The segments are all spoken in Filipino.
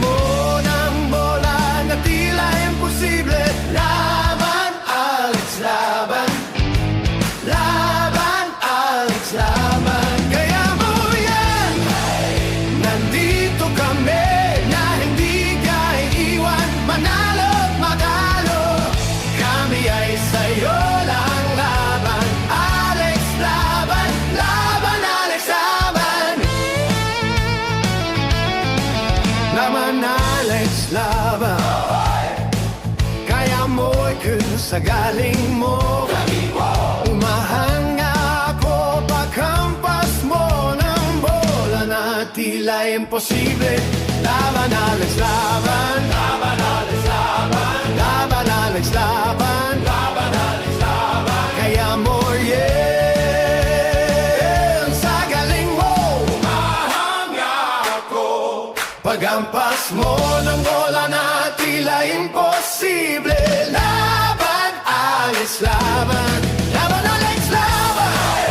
mo ng bola na tila imposible. Laban, Alex, laban. Laban, Alex, laban. Kaya mo yan. Nandito kami na hindi ka iiwan. Manalo at matalo, kami ay sa'yo lang. Laban, Alex, laban. Laban, Alex, laban. Laban, Alex, laban. Kaya mo'y kung sa galing mo, umahanga ako pagkampas mo ng bola na tila imposible. Laban, Alex, laban. Laban, Alex, laban. Laban, Alex, laban. Laban, Alex, laban. Kaya mo yan sa galing mo, umahanga ako pagkampas mo ng bola na tila imposible. Laban, Alex, laban. Laban, Alex, laban.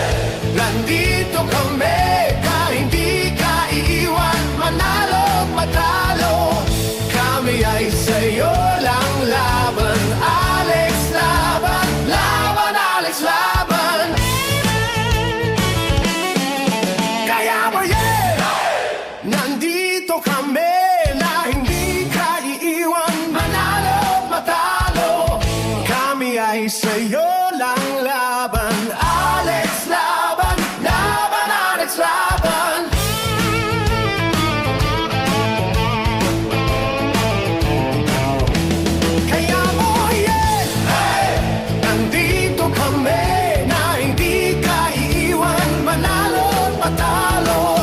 Nandito kami, kahit hindi ka iiwan. Manalo, matalo, kami ay sa'yo lang. Laban, Alex, laban. Laban, Alex, laban. Kaya mo yan. Nandito kami na hindi ka iiwan. Manalo, matalo, kami ay sa'yo lang. Laban, Alex, laban. Laban, Alex, laban. Kaya mo yan. Nandito kami na hindi ka iiwan. Manalo, matalo,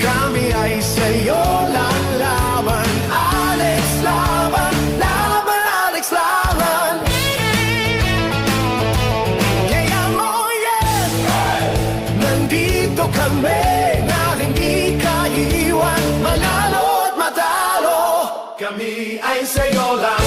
kami ay sa'yo lang. Laban, Alex, laban. Laban, Alex, laban. Kaya mo yan. Nandito kami na hindi ka iiwan. Manalo at matalo, kami ay sa'yo lang.